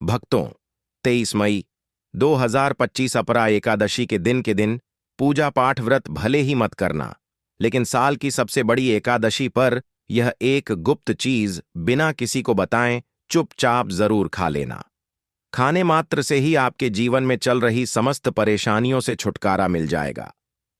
भक्तों, 23 मई 2025 अपरा एकादशी के दिन पूजा पाठ व्रत भले ही मत करना, लेकिन साल की सबसे बड़ी एकादशी पर यह एक गुप्त चीज बिना किसी को बताएं चुपचाप जरूर खा लेना। खाने मात्र से ही आपके जीवन में चल रही समस्त परेशानियों से छुटकारा मिल जाएगा।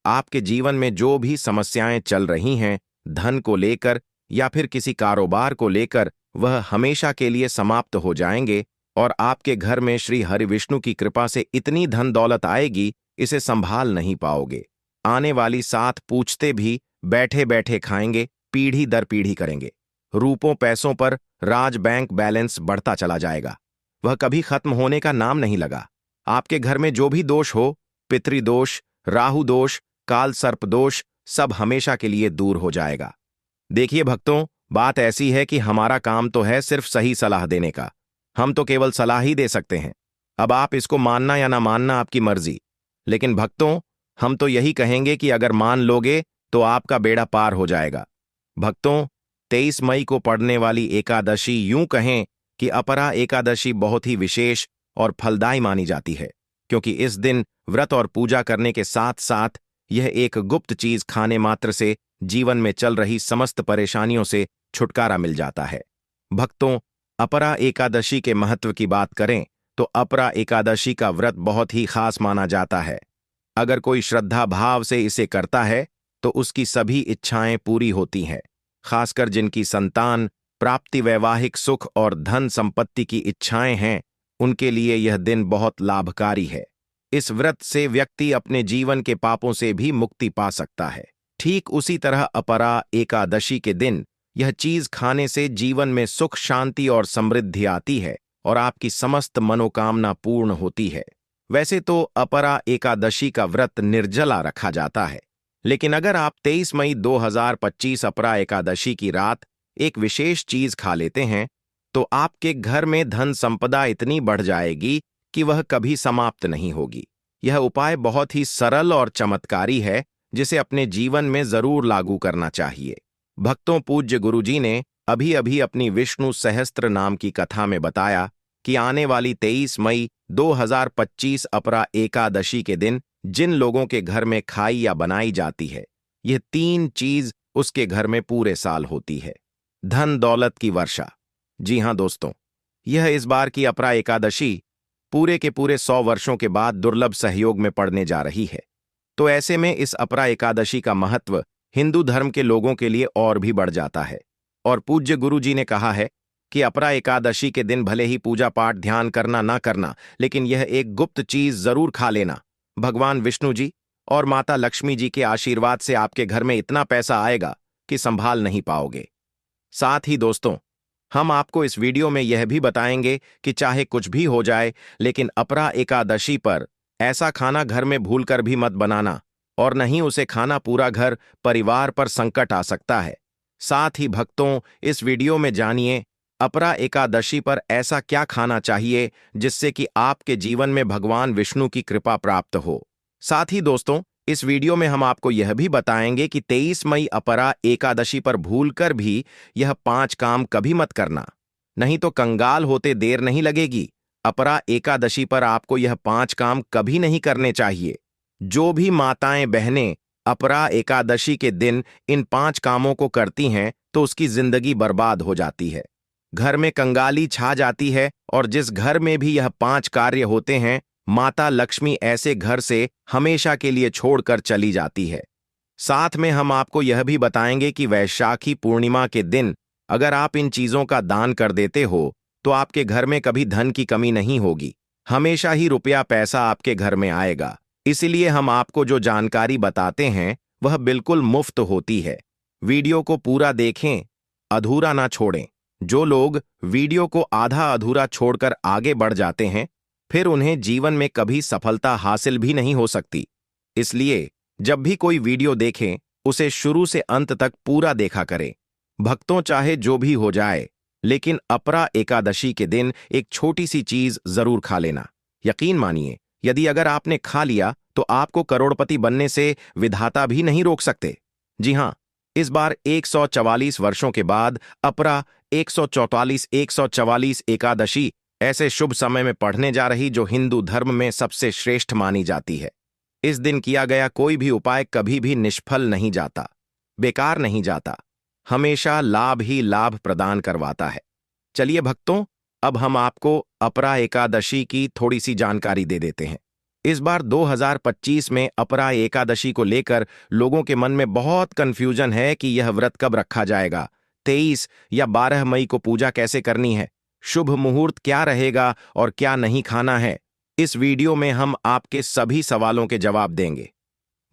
आपके जीवन में जो भी समस्याएं चल रही हैं, धन को लेकर या फिर किसी कारोबार को लेकर, वह हमेशा के लिए समाप्त हो जाएंगे और आपके घर में श्री हरि विष्णु की कृपा से इतनी धन दौलत आएगी, इसे संभाल नहीं पाओगे। आने वाली 7 पूछते भी बैठे बैठे खाएंगे, पीढ़ी दर पीढ़ी करेंगे। रूपों पैसों पर राज बैंक बैलेंस बढ़ता चला जाएगा, वह कभी खत्म होने का नाम नहीं लगा। आपके घर में जो भी दोष हो, पितृदोष, राहु दोष, काल सर्प दोष, सब हमेशा के लिए दूर हो जाएगा। देखिए भक्तों, बात ऐसी है कि हमारा काम तो है सिर्फ सही सलाह देने का। हम तो केवल सलाह ही दे सकते हैं। अब आप इसको मानना या ना मानना आपकी मर्जी, लेकिन भक्तों, हम तो यही कहेंगे कि अगर मान लोगे तो आपका बेड़ा पार हो जाएगा। भक्तों, 23 मई को पड़ने वाली एकादशी, यूं कहें कि अपरा एकादशी, बहुत ही विशेष और फलदायी मानी जाती है, क्योंकि इस दिन व्रत और पूजा करने के साथ साथ यह एक गुप्त चीज खाने मात्र से जीवन में चल रही समस्त परेशानियों से छुटकारा मिल जाता है। भक्तों, अपरा एकादशी के महत्व की बात करें तो अपरा एकादशी का व्रत बहुत ही खास माना जाता है। अगर कोई श्रद्धा भाव से इसे करता है तो उसकी सभी इच्छाएं पूरी होती हैं, खासकर जिनकी संतान प्राप्ति, वैवाहिक सुख और धन संपत्ति की इच्छाएं हैं, उनके लिए यह दिन बहुत लाभकारी है। इस व्रत से व्यक्ति अपने जीवन के पापों से भी मुक्ति पा सकता है। ठीक उसी तरह अपरा एकादशी के दिन यह चीज खाने से जीवन में सुख, शांति और समृद्धि आती है और आपकी समस्त मनोकामना पूर्ण होती है। वैसे तो अपरा एकादशी का व्रत निर्जला रखा जाता है, लेकिन अगर आप 23 मई 2025 अपरा एकादशी की रात एक विशेष चीज खा लेते हैं तो आपके घर में धन संपदा इतनी बढ़ जाएगी कि वह कभी समाप्त नहीं होगी। यह उपाय बहुत ही सरल और चमत्कारी है, जिसे अपने जीवन में जरूर लागू करना चाहिए। भक्तों, पूज्य गुरुजी ने अभी अभी अपनी विष्णु सहस्त्र नाम की कथा में बताया कि आने वाली 23 मई 2025 अपरा एकादशी के दिन जिन लोगों के घर में खाई या बनाई जाती है, यह 3 चीज उसके घर में पूरे साल होती है। धन दौलत की वर्षा। जी हां दोस्तों, यह इस बार की अपरा एकादशी पूरे के पूरे 100 वर्षों के बाद दुर्लभ सहयोग में पड़ने जा रही है। तो ऐसे में इस अपरा एकादशी का महत्व हिंदू धर्म के लोगों के लिए और भी बढ़ जाता है। और पूज्य गुरु जी ने कहा है कि अपरा एकादशी के दिन भले ही पूजा पाठ ध्यान करना ना करना, लेकिन यह एक गुप्त चीज जरूर खा लेना। भगवान विष्णु जी और माता लक्ष्मी जी के आशीर्वाद से आपके घर में इतना पैसा आएगा कि संभाल नहीं पाओगे। साथ ही दोस्तों, हम आपको इस वीडियो में यह भी बताएंगे कि चाहे कुछ भी हो जाए, लेकिन अपरा एकादशी पर ऐसा खाना घर में भूलकर भी मत बनाना, और नहीं उसे खाना पूरा घर परिवार पर संकट आ सकता है। साथ ही भक्तों, इस वीडियो में जानिए अपरा एकादशी पर ऐसा क्या खाना चाहिए जिससे कि आपके जीवन में भगवान विष्णु की कृपा प्राप्त हो। साथ ही दोस्तों, इस वीडियो में हम आपको यह भी बताएंगे कि 23 मई अपरा एकादशी पर भूलकर भी यह 5 काम कभी मत करना, नहीं तो कंगाल होते देर नहीं लगेगी। अपरा एकादशी पर आपको यह 5 काम कभी नहीं करने चाहिए। जो भी माताएं बहनें अपरा एकादशी के दिन इन 5 कामों को करती हैं तो उसकी जिंदगी बर्बाद हो जाती है, घर में कंगाली छा जाती है, और जिस घर में भी यह 5 कार्य होते हैं, माता लक्ष्मी ऐसे घर से हमेशा के लिए छोड़कर चली जाती है। साथ में हम आपको यह भी बताएंगे कि वैशाखी पूर्णिमा के दिन अगर आप इन चीजों का दान कर देते हो तो आपके घर में कभी धन की कमी नहीं होगी, हमेशा ही रुपया पैसा आपके घर में आएगा। इसलिए हम आपको जो जानकारी बताते हैं वह बिल्कुल मुफ्त होती है। वीडियो को पूरा देखें, अधूरा ना छोड़ें। जो लोग वीडियो को आधा अधूरा छोड़कर आगे बढ़ जाते हैं, फिर उन्हें जीवन में कभी सफलता हासिल भी नहीं हो सकती। इसलिए जब भी कोई वीडियो देखें, उसे शुरू से अंत तक पूरा देखा करें। भक्तों, चाहे जो भी हो जाए, लेकिन अपरा एकादशी के दिन एक छोटी सी चीज जरूर खा लेना। यकीन मानिए, यदि अगर आपने खा लिया तो आपको करोड़पति बनने से विधाता भी नहीं रोक सकते। जी हां, इस बार 144 वर्षों के बाद अपरा 144 एकादशी ऐसे शुभ समय में पढ़ने जा रही जो हिंदू धर्म में सबसे श्रेष्ठ मानी जाती है। इस दिन किया गया कोई भी उपाय कभी भी निष्फल नहीं जाता, बेकार नहीं जाता, हमेशा लाभ ही लाभ प्रदान करवाता है। चलिए भक्तों, अब हम आपको अपरा एकादशी की थोड़ी सी जानकारी दे देते हैं। इस बार 2025 में अपरा एकादशी को लेकर लोगों के मन में बहुत कंफ्यूजन है कि यह व्रत कब रखा जाएगा, 23 या 12 मई को पूजा कैसे करनी है, शुभ मुहूर्त क्या रहेगा और क्या नहीं खाना है। इस वीडियो में हम आपके सभी सवालों के जवाब देंगे।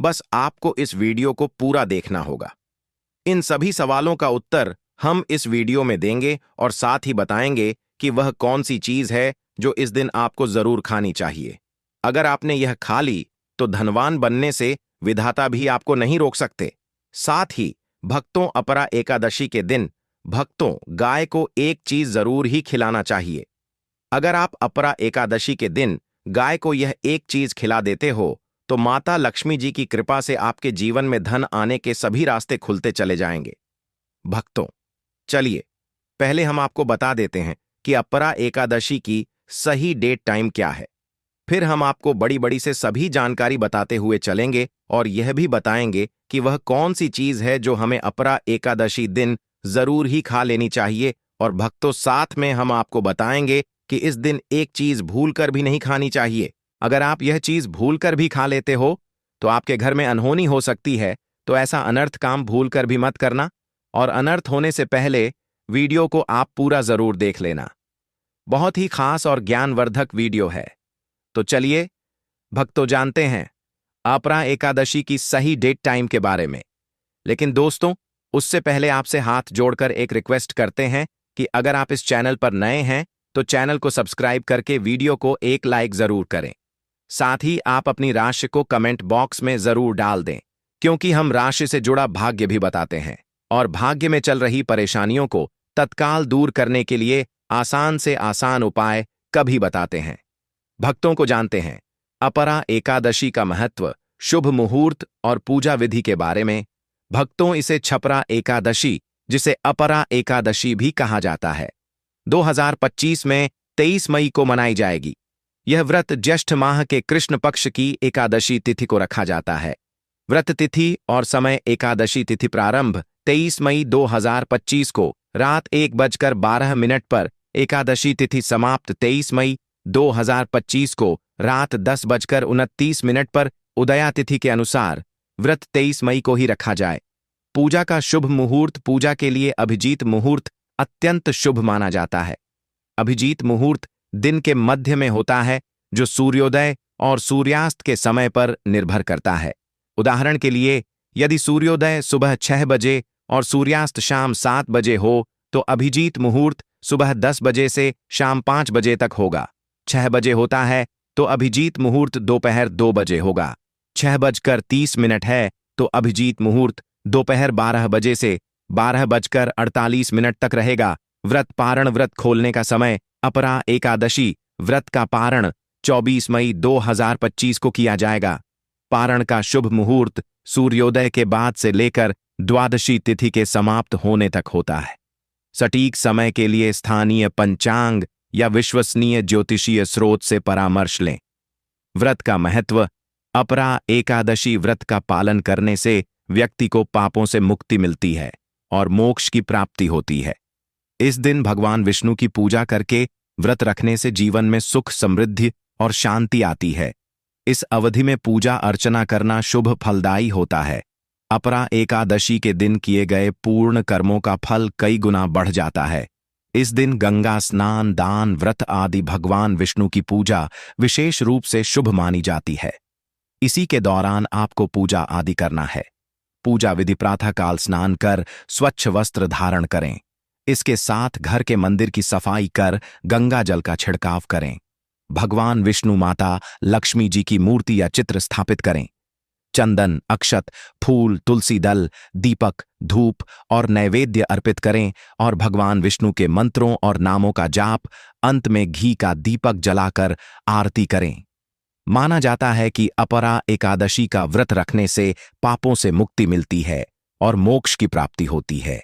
बस आपको इस वीडियो को पूरा देखना होगा। इन सभी सवालों का उत्तर हम इस वीडियो में देंगे और साथ ही बताएंगे कि वह कौन सी चीज है जो इस दिन आपको जरूर खानी चाहिए। अगर आपने यह खा ली तो धनवान बनने से विधाता भी आपको नहीं रोक सकते। साथ ही भक्तों, अपरा एकादशी के दिन भक्तों गाय को एक चीज जरूर ही खिलाना चाहिए। अगर आप अपरा एकादशी के दिन गाय को यह एक चीज खिला देते हो तो माता लक्ष्मी जी की कृपा से आपके जीवन में धन आने के सभी रास्ते खुलते चले जाएंगे। भक्तों, चलिए पहले हम आपको बता देते हैं कि अपरा एकादशी की सही डेट टाइम क्या है। फिर हम आपको बड़ी बड़ी से सभी जानकारी बताते हुए चलेंगे और यह भी बताएंगे कि वह कौन सी चीज है जो हमें अपरा एकादशी दिन जरूर ही खा लेनी चाहिए। और भक्तों, साथ में हम आपको बताएंगे कि इस दिन एक चीज भूलकर भी नहीं खानी चाहिए। अगर आप यह चीज भूलकर भी खा लेते हो तो आपके घर में अनहोनी हो सकती है, तो ऐसा अनर्थ काम भूलकर भी मत करना। और अनर्थ होने से पहले वीडियो को आप पूरा जरूर देख लेना। बहुत ही खास और ज्ञानवर्धक वीडियो है। तो चलिए भक्तों, जानते हैं अपरा एकादशी की सही डेट टाइम के बारे में। लेकिन दोस्तों, उससे पहले आपसे हाथ जोड़कर एक रिक्वेस्ट करते हैं कि अगर आप इस चैनल पर नए हैं तो चैनल को सब्सक्राइब करके वीडियो को एक लाइक जरूर करें। साथ ही आप अपनी राशि को कमेंट बॉक्स में जरूर डाल दें, क्योंकि हम राशि से जुड़ा भाग्य भी बताते हैं और भाग्य में चल रही परेशानियों को तत्काल दूर करने के लिए आसान से आसान उपाय कभी बताते हैं। भक्तों को जानते हैं अपरा एकादशी का महत्व, शुभ मुहूर्त और पूजा विधि के बारे में। भक्तों, इसे छपरा एकादशी, जिसे अपरा एकादशी भी कहा जाता है, 2025 में 23 मई को मनाई जाएगी। यह व्रत ज्येष्ठ माह के कृष्ण पक्ष की एकादशी तिथि को रखा जाता है। व्रत तिथि और समय: एकादशी तिथि प्रारंभ 23 मई 2025 को रात 1:12 पर, एकादशी तिथि समाप्त 23 मई 2025 को रात 10:29 पर। उदया तिथि के अनुसार व्रत 23 मई को ही रखा जाए। पूजा का शुभ मुहूर्त: पूजा के लिए अभिजीत मुहूर्त अत्यंत शुभ माना जाता है। अभिजीत मुहूर्त दिन के मध्य में होता है, जो सूर्योदय और सूर्यास्त के समय पर निर्भर करता है। उदाहरण के लिए, यदि सूर्योदय सुबह 6 बजे और सूर्यास्त शाम 7 बजे हो तो अभिजीत मुहूर्त सुबह 10 बजे से शाम 5 बजे तक होगा। 6 बजे होता है तो अभिजीत मुहूर्त दोपहर 2 बजे होगा। 6:30 है तो अभिजीत मुहूर्त दोपहर 12 बजे से 12:48 तक रहेगा। व्रत पारण: व्रत खोलने का समय: अपरा एकादशी व्रत का पारण 24 मई 2025 को किया जाएगा। पारण का शुभ मुहूर्त सूर्योदय के बाद से लेकर द्वादशी तिथि के समाप्त होने तक होता है। सटीक समय के लिए स्थानीय पंचांग या विश्वसनीय ज्योतिषीय स्रोत से परामर्श लें। व्रत का महत्व: अपरा एकादशी व्रत का पालन करने से व्यक्ति को पापों से मुक्ति मिलती है और मोक्ष की प्राप्ति होती है। इस दिन भगवान विष्णु की पूजा करके व्रत रखने से जीवन में सुख, समृद्धि और शांति आती है। इस अवधि में पूजा अर्चना करना शुभ फलदायी होता है। अपरा एकादशी के दिन किए गए पूर्ण कर्मों का फल कई गुना बढ़ जाता है। इस दिन गंगा स्नान, दान, व्रत आदि भगवान विष्णु की पूजा विशेष रूप से शुभ मानी जाती है। इसी के दौरान आपको पूजा आदि करना है। पूजा विधि: प्रातःकाल स्नान कर स्वच्छ वस्त्र धारण करें। इसके साथ घर के मंदिर की सफाई कर गंगा जल का छिड़काव करें। भगवान विष्णु, माता लक्ष्मी जी की मूर्ति या चित्र स्थापित करें। चंदन, अक्षत, फूल, तुलसी दल, दीपक, धूप और नैवेद्य अर्पित करें और भगवान विष्णु के मंत्रों और नामों का जाप, अंत में घी का दीपक जलाकर आरती करें। माना जाता है कि अपरा एकादशी का व्रत रखने से पापों से मुक्ति मिलती है और मोक्ष की प्राप्ति होती है।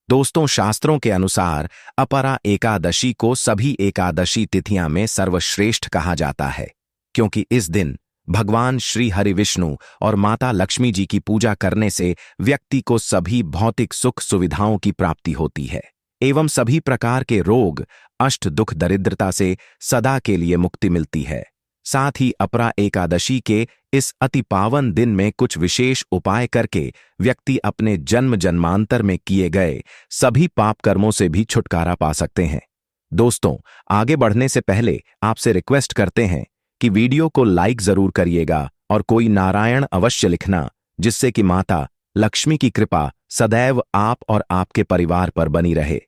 दोस्तों, शास्त्रों के अनुसार अपरा एकादशी को सभी एकादशी तिथियां में सर्वश्रेष्ठ कहा जाता है, क्योंकि इस दिन भगवान श्री हरि विष्णु और माता लक्ष्मी जी की पूजा करने से व्यक्ति को सभी भौतिक सुख सुविधाओं की प्राप्ति होती है एवं सभी प्रकार के रोग, अष्ट दुख, दरिद्रता से सदा के लिए मुक्ति मिलती है। साथ ही अपरा एकादशी के इस अति पावन दिन में कुछ विशेष उपाय करके व्यक्ति अपने जन्म जन्मांतर में किए गए सभी पाप कर्मों से भी छुटकारा पा सकते हैं। दोस्तों, आगे बढ़ने से पहले आपसे रिक्वेस्ट करते हैं कि वीडियो को लाइक जरूर करिएगा और कोई नारायण अवश्य लिखना, जिससे कि माता लक्ष्मी की कृपा सदैव आप और आपके परिवार पर बनी रहे।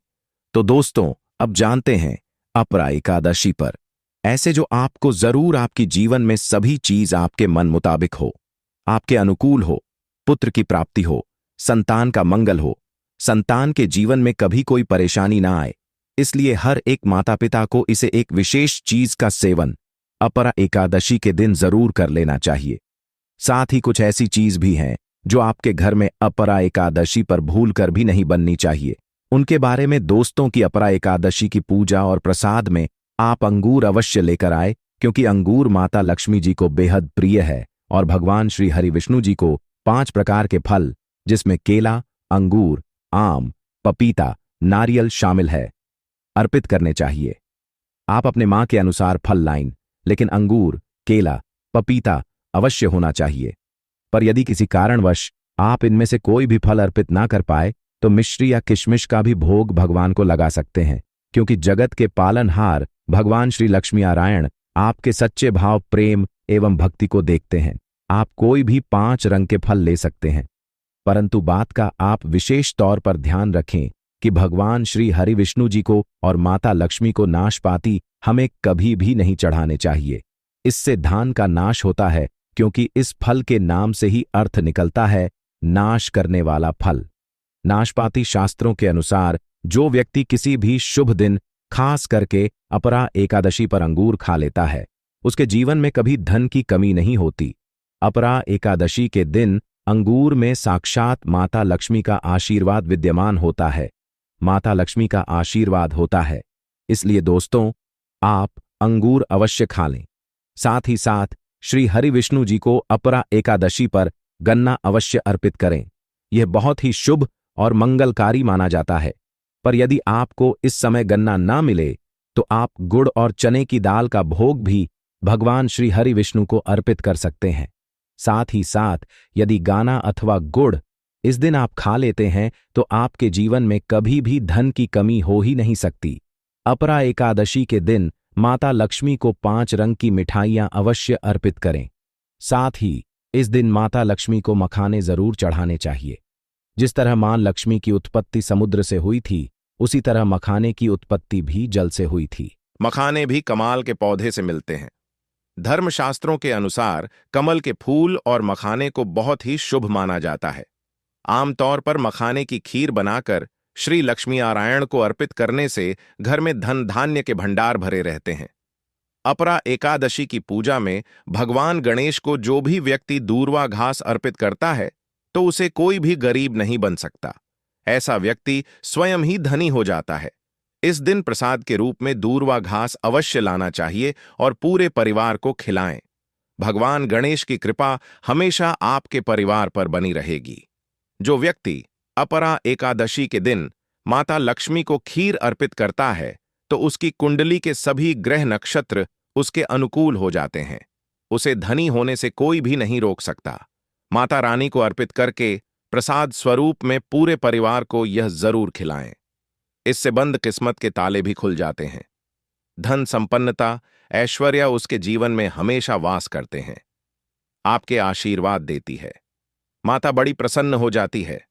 तो दोस्तों, अब जानते हैं अपरा एकादशी पर ऐसे जो आपको जरूर आपकी जीवन में सभी चीज आपके मन मुताबिक हो, आपके अनुकूल हो, पुत्र की प्राप्ति हो, संतान का मंगल हो, संतान के जीवन में कभी कोई परेशानी ना आए। इसलिए हर एक माता पिता को इसे एक विशेष चीज का सेवन अपरा एकादशी के दिन जरूर कर लेना चाहिए। साथ ही कुछ ऐसी चीज भी हैं जो आपके घर में अपरा एकादशी पर भूल कर भी नहीं बननी चाहिए। उनके बारे में दोस्तों की अपरा एकादशी की पूजा और प्रसाद में आप अंगूर अवश्य लेकर आए, क्योंकि अंगूर माता लक्ष्मी जी को बेहद प्रिय है और भगवान श्री हरि विष्णु जी को 5 प्रकार के फल, जिसमें केला, अंगूर, आम, पपीता, नारियल शामिल है, अर्पित करने चाहिए। आप अपने मां के अनुसार फल लाइन, लेकिन अंगूर, केला, पपीता अवश्य होना चाहिए। पर यदि किसी कारणवश आप इनमें से कोई भी फल अर्पित ना कर पाए तो मिश्री या किशमिश का भी भोग भगवान को लगा सकते हैं, क्योंकि जगत के पालनहार भगवान श्री लक्ष्मी नारायण आपके सच्चे भाव, प्रेम एवं भक्ति को देखते हैं। आप कोई भी 5 रंग के फल ले सकते हैं, परंतु बात का आप विशेष तौर पर ध्यान रखें कि भगवान श्री हरि विष्णु जी को और माता लक्ष्मी को नाशपाती हमें कभी भी नहीं चढ़ाने चाहिए। इससे धान का नाश होता है, क्योंकि इस फल के नाम से ही अर्थ निकलता है नाश करने वाला फल। नाशपाती शास्त्रों के अनुसार जो व्यक्ति किसी भी शुभ दिन, खास करके अपरा एकादशी पर अंगूर खा लेता है, उसके जीवन में कभी धन की कमी नहीं होती। अपरा एकादशी के दिन अंगूर में साक्षात माता लक्ष्मी का आशीर्वाद विद्यमान होता है, माता लक्ष्मी का आशीर्वाद होता है। इसलिए दोस्तों, आप अंगूर अवश्य खा लें। साथ ही साथ श्री हरि विष्णु जी को अपरा एकादशी पर गन्ना अवश्य अर्पित करें। यह बहुत ही शुभ और मंगलकारी माना जाता है। पर यदि आपको इस समय गन्ना ना मिले तो आप गुड़ और चने की दाल का भोग भी भगवान श्री हरि विष्णु को अर्पित कर सकते हैं। साथ ही साथ यदि गाना अथवा गुड़ इस दिन आप खा लेते हैं तो आपके जीवन में कभी भी धन की कमी हो ही नहीं सकती। अपरा एकादशी के दिन माता लक्ष्मी को 5 रंग की मिठाइयां अवश्य अर्पित करें। साथ ही इस दिन माता लक्ष्मी को मखाने जरूर चढ़ाने चाहिए। जिस तरह मां लक्ष्मी की उत्पत्ति समुद्र से हुई थी, उसी तरह मखाने की उत्पत्ति भी जल से हुई थी। मखाने भी कमाल के पौधे से मिलते हैं। धर्मशास्त्रों के अनुसार कमल के फूल और मखाने को बहुत ही शुभ माना जाता है। आमतौर पर मखाने की खीर बनाकर श्री लक्ष्मी नारायण को अर्पित करने से घर में धन धान्य के भंडार भरे रहते हैं। अपरा एकादशी की पूजा में भगवान गणेश को जो भी व्यक्ति दूर्वा घास अर्पित करता है तो उसे कोई भी गरीब नहीं बन सकता। ऐसा व्यक्ति स्वयं ही धनी हो जाता है। इस दिन प्रसाद के रूप में दूर्वा घास अवश्य लाना चाहिए और पूरे परिवार को खिलाएं। भगवान गणेश की कृपा हमेशा आपके परिवार पर बनी रहेगी। जो व्यक्ति अपरा एकादशी के दिन माता लक्ष्मी को खीर अर्पित करता है तो उसकी कुंडली के सभी ग्रह नक्षत्र उसके अनुकूल हो जाते हैं। उसे धनी होने से कोई भी नहीं रोक सकता। माता रानी को अर्पित करके प्रसाद स्वरूप में पूरे परिवार को यह जरूर खिलाएं। इससे बंद किस्मत के ताले भी खुल जाते हैं। धन, संपन्नता, ऐश्वर्य उसके जीवन में हमेशा वास करते हैं। आपके आशीर्वाद देती है। माता बड़ी प्रसन्न हो जाती है।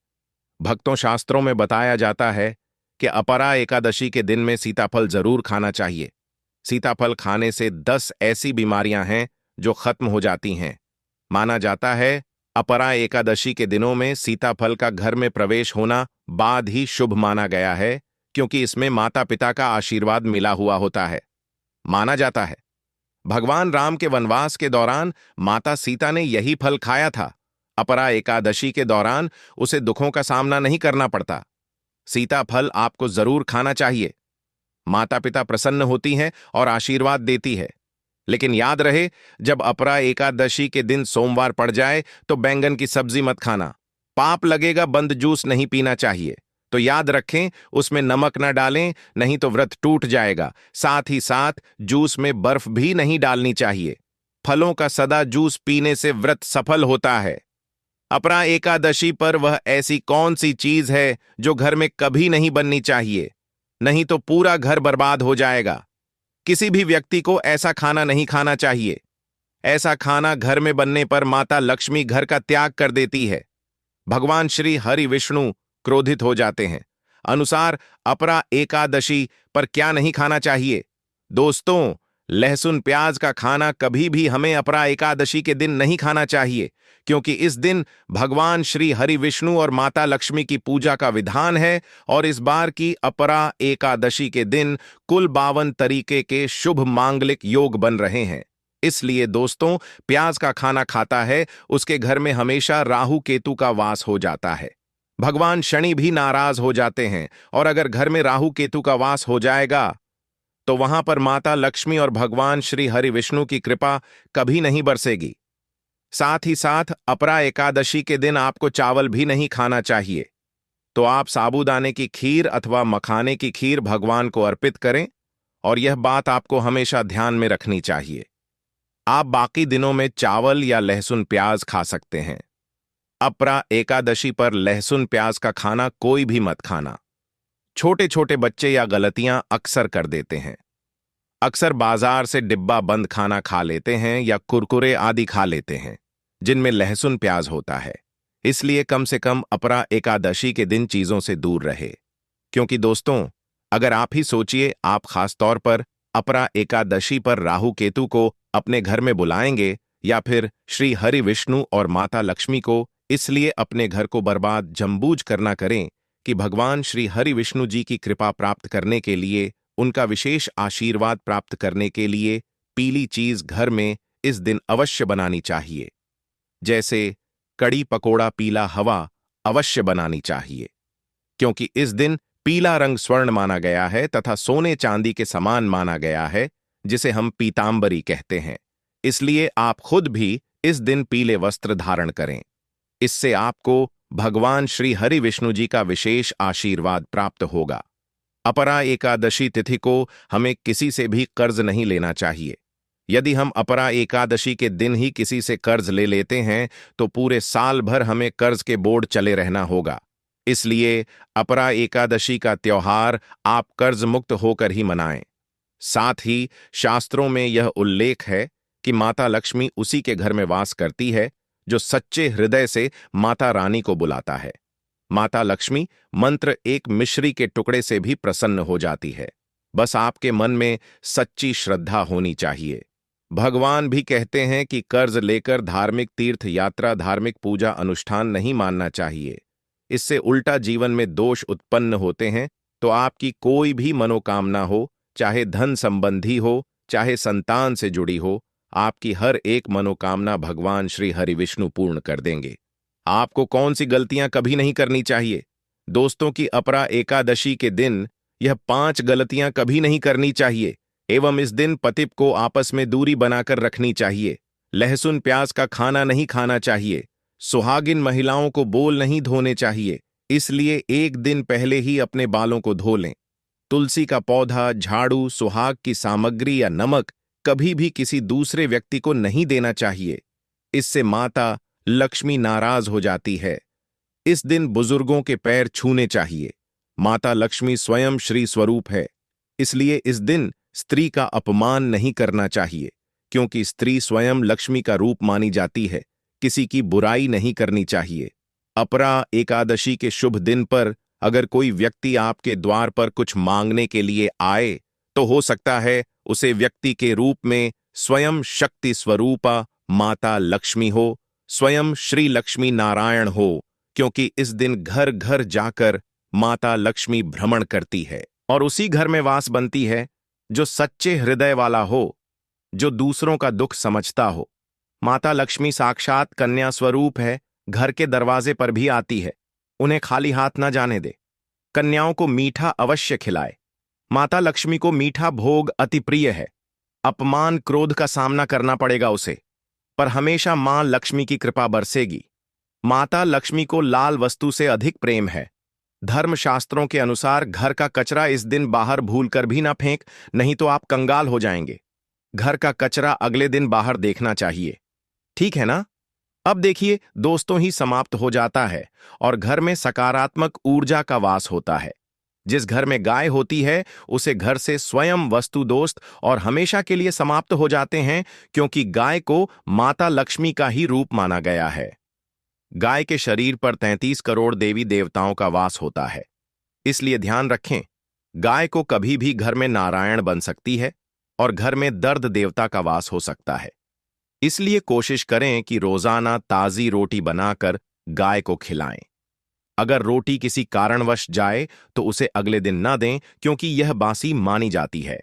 भक्तों, शास्त्रों में बताया जाता है कि अपरा एकादशी के दिन में सीताफल जरूर खाना चाहिए। सीताफल खाने से 10 ऐसी बीमारियां हैं जो खत्म हो जाती हैं। माना जाता है अपरा एकादशी के दिनों में सीताफल का घर में प्रवेश होना बाद ही शुभ माना गया है, क्योंकि इसमें माता पिता का आशीर्वाद मिला हुआ होता है। माना जाता है भगवान राम के वनवास के दौरान माता सीता ने यही फल खाया था। अपरा एकादशी के दौरान उसे दुखों का सामना नहीं करना पड़ता। सीताफल आपको जरूर खाना चाहिए। माता पिता प्रसन्न होती हैं और आशीर्वाद देती है। लेकिन याद रहे, जब अपरा एकादशी के दिन सोमवार पड़ जाए तो बैंगन की सब्जी मत खाना। पाप लगेगा। बंद जूस नहीं पीना चाहिए। तो याद रखें, उसमें नमक ना डालें, नहीं तो व्रत टूट जाएगा। साथ ही साथ जूस में बर्फ भी नहीं डालनी चाहिए। फलों का सदा जूस पीने से व्रत सफल होता है। अपरा एकादशी पर वह ऐसी कौन सी चीज है जो घर में कभी नहीं बननी चाहिए? नहीं तो पूरा घर बर्बाद हो जाएगा। किसी भी व्यक्ति को ऐसा खाना नहीं खाना चाहिए। ऐसा खाना घर में बनने पर माता लक्ष्मी घर का त्याग कर देती है। भगवान श्री हरि विष्णु क्रोधित हो जाते हैं। अनुसार अपरा एकादशी पर क्या नहीं खाना चाहिए? दोस्तों, लहसुन प्याज का खाना कभी भी हमें अपरा एकादशी के दिन नहीं खाना चाहिए, क्योंकि इस दिन भगवान श्री हरि विष्णु और माता लक्ष्मी की पूजा का विधान है। और इस बार की अपरा एकादशी के दिन कुल 52 तरीके के शुभ मांगलिक योग बन रहे हैं। इसलिए दोस्तों, प्याज का खाना खाता है उसके घर में हमेशा राहु केतु का वास हो जाता है। भगवान शनि भी नाराज हो जाते हैं। और अगर घर में राहु केतु का वास हो जाएगा तो वहां पर माता लक्ष्मी और भगवान श्री हरि विष्णु की कृपा कभी नहीं बरसेगी। साथ ही साथ अपरा एकादशी के दिन आपको चावल भी नहीं खाना चाहिए। तो आप साबूदाने की खीर अथवा मखाने की खीर भगवान को अर्पित करें। और यह बात आपको हमेशा ध्यान में रखनी चाहिए। आप बाकी दिनों में चावल या लहसुन प्याज खा सकते हैं। अपरा एकादशी पर लहसुन प्याज का खाना कोई भी मत खाना। छोटे छोटे बच्चे या गलतियां अक्सर कर देते हैं। अक्सर बाजार से डिब्बा बंद खाना खा लेते हैं या कुरकुरे आदि खा लेते हैं जिनमें लहसुन प्याज होता है। इसलिए कम से कम अपरा एकादशी के दिन चीजों से दूर रहे। क्योंकि दोस्तों, अगर आप ही सोचिए, आप खासतौर पर अपरा एकादशी पर राहु केतु को अपने घर में बुलाएंगे या फिर श्री हरि विष्णु और माता लक्ष्मी को, इसलिए अपने घर को बर्बाद जमबूझ करना करें कि भगवान श्री हरि विष्णु जी की कृपा प्राप्त करने के लिए, उनका विशेष आशीर्वाद प्राप्त करने के लिए पीली चीज घर में इस दिन अवश्य बनानी चाहिए। जैसे कड़ी पकोड़ा पीला हवा अवश्य बनानी चाहिए, क्योंकि इस दिन पीला रंग स्वर्ण माना गया है तथा सोने चांदी के समान माना गया है, जिसे हम पीतांबरी कहते हैं। इसलिए आप खुद भी इस दिन पीले वस्त्र धारण करें। इससे आपको भगवान श्री हरि विष्णु जी का विशेष आशीर्वाद प्राप्त होगा। अपरा एकादशी तिथि को हमें किसी से भी कर्ज नहीं लेना चाहिए। यदि हम अपरा एकादशी के दिन ही किसी से कर्ज ले लेते हैं तो पूरे साल भर हमें कर्ज के बोझ चले रहना होगा। इसलिए अपरा एकादशी का त्योहार आप कर्ज मुक्त होकर ही मनाएं। साथ ही शास्त्रों में यह उल्लेख है कि माता लक्ष्मी उसी के घर में वास करती है जो सच्चे हृदय से माता रानी को बुलाता है। माता लक्ष्मी मंत्र एक मिश्री के टुकड़े से भी प्रसन्न हो जाती है। बस आपके मन में सच्ची श्रद्धा होनी चाहिए। भगवान भी कहते हैं कि कर्ज लेकर धार्मिक तीर्थ यात्रा, धार्मिक पूजा अनुष्ठान नहीं मानना चाहिए। इससे उल्टा जीवन में दोष उत्पन्न होते हैं। तो आपकी कोई भी मनोकामना हो, चाहे धन संबंधी हो, चाहे संतान से जुड़ी हो, आपकी हर एक मनोकामना भगवान श्री हरि विष्णु पूर्ण कर देंगे। आपको कौन सी गलतियां कभी नहीं करनी चाहिए? दोस्तों की अपरा एकादशी के दिन यह 5 गलतियां कभी नहीं करनी चाहिए। एवं इस दिन पति को आपस में दूरी बनाकर रखनी चाहिए। लहसुन प्याज का खाना नहीं खाना चाहिए। सुहागिन महिलाओं को बोल नहीं धोने चाहिए, इसलिए एक दिन पहले ही अपने बालों को धो लें। तुलसी का पौधा, झाड़ू, सुहाग की सामग्री या नमक कभी भी किसी दूसरे व्यक्ति को नहीं देना चाहिए। इससे माता लक्ष्मी नाराज हो जाती है। इस दिन बुजुर्गों के पैर छूने चाहिए। माता लक्ष्मी स्वयं श्री स्वरूप है, इसलिए इस दिन स्त्री का अपमान नहीं करना चाहिए, क्योंकि स्त्री स्वयं लक्ष्मी का रूप मानी जाती है। किसी की बुराई नहीं करनी चाहिए। अपरा एकादशी के शुभ दिन पर अगर कोई व्यक्ति आपके द्वार पर कुछ मांगने के लिए आए तो हो सकता है उसे व्यक्ति के रूप में स्वयं शक्ति स्वरूपा माता लक्ष्मी हो, स्वयं श्री लक्ष्मी नारायण हो, क्योंकि इस दिन घर घर जाकर माता लक्ष्मी भ्रमण करती है और उसी घर में वास बनती है जो सच्चे हृदय वाला हो, जो दूसरों का दुख समझता हो। माता लक्ष्मी साक्षात कन्या स्वरूप है, घर के दरवाजे पर भी आती है। उन्हें खाली हाथ न जाने दे। कन्याओं को मीठा अवश्य खिलाए। माता लक्ष्मी को मीठा भोग अति प्रिय है। अपमान क्रोध का सामना करना पड़ेगा उसे, पर हमेशा मां लक्ष्मी की कृपा बरसेगी। माता लक्ष्मी को लाल वस्तु से अधिक प्रेम है। धर्मशास्त्रों के अनुसार घर का कचरा इस दिन बाहर भूलकर भी ना फेंक, नहीं तो आप कंगाल हो जाएंगे। घर का कचरा अगले दिन बाहर देखना चाहिए, ठीक है ना? अब देखिए, दोस्तों ही समाप्त हो जाता है और घर में सकारात्मक ऊर्जा का वास होता है। जिस घर में गाय होती है उसे घर से स्वयं वस्तु दोस्त और हमेशा के लिए समाप्त हो जाते हैं, क्योंकि गाय को माता लक्ष्मी का ही रूप माना गया है। गाय के शरीर पर 33 करोड़ देवी देवताओं का वास होता है, इसलिए ध्यान रखें, गाय को कभी भी घर में नारायण बन सकती है और घर में दर्द देवता का वास हो सकता है। इसलिए कोशिश करें कि रोजाना ताजी रोटी बनाकर गाय को खिलाएं। अगर रोटी किसी कारणवश जाए तो उसे अगले दिन न दें, क्योंकि यह बासी मानी जाती है।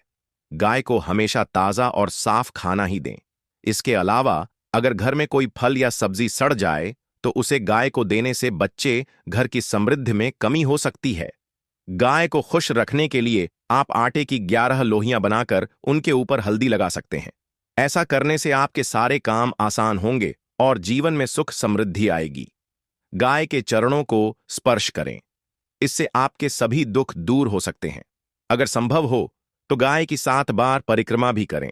गाय को हमेशा ताजा और साफ खाना ही दें। इसके अलावा अगर घर में कोई फल या सब्जी सड़ जाए तो उसे गाय को देने से बच्चे घर की समृद्धि में कमी हो सकती है। गाय को खुश रखने के लिए आप आटे की 11 लोहियां बनाकर उनके ऊपर हल्दी लगा सकते हैं। ऐसा करने से आपके सारे काम आसान होंगे और जीवन में सुख समृद्धि आएगी। गाय के चरणों को स्पर्श करें, इससे आपके सभी दुख दूर हो सकते हैं। अगर संभव हो तो गाय की 7 बार परिक्रमा भी करें।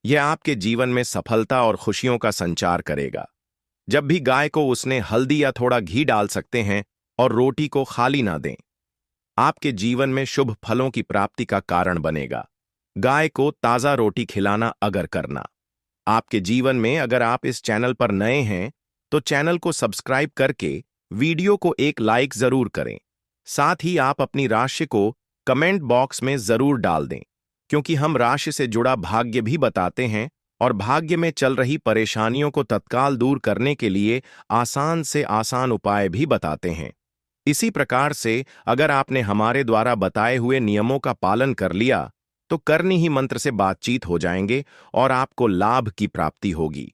यह आपके जीवन में सफलता और खुशियों का संचार करेगा। जब भी गाय को उसने हल्दी या थोड़ा घी डाल सकते हैं और रोटी को खाली ना दें। आपके जीवन में शुभ फलों की प्राप्ति का कारण बनेगा। गाय को ताजा रोटी खिलाना अगर करना। आपके जीवन में अगर आप इस चैनल पर नए हैं तो चैनल को सब्सक्राइब करके वीडियो को एक लाइक जरूर करें। साथ ही आप अपनी राशि को कमेंट बॉक्स में जरूर डाल दें, क्योंकि हम राशि से जुड़ा भाग्य भी बताते हैं और भाग्य में चल रही परेशानियों को तत्काल दूर करने के लिए आसान से आसान उपाय भी बताते हैं। इसी प्रकार से अगर आपने हमारे द्वारा बताए हुए नियमों का पालन कर लिया तो करनी ही मंत्र से बातचीत हो जाएंगे और आपको लाभ की प्राप्ति होगी।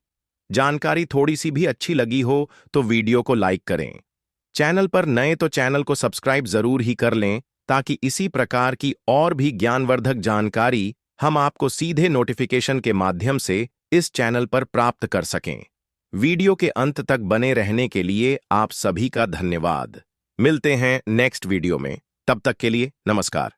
जानकारी थोड़ी सी भी अच्छी लगी हो तो वीडियो को लाइक करें। चैनल पर नए तो चैनल को सब्सक्राइब जरूर ही कर लें, ताकि इसी प्रकार की और भी ज्ञानवर्धक जानकारी हम आपको सीधे नोटिफिकेशन के माध्यम से इस चैनल पर प्राप्त कर सकें। वीडियो के अंत तक बने रहने के लिए आप सभी का धन्यवाद। मिलते हैं नेक्स्ट वीडियो में, तब तक के लिए नमस्कार।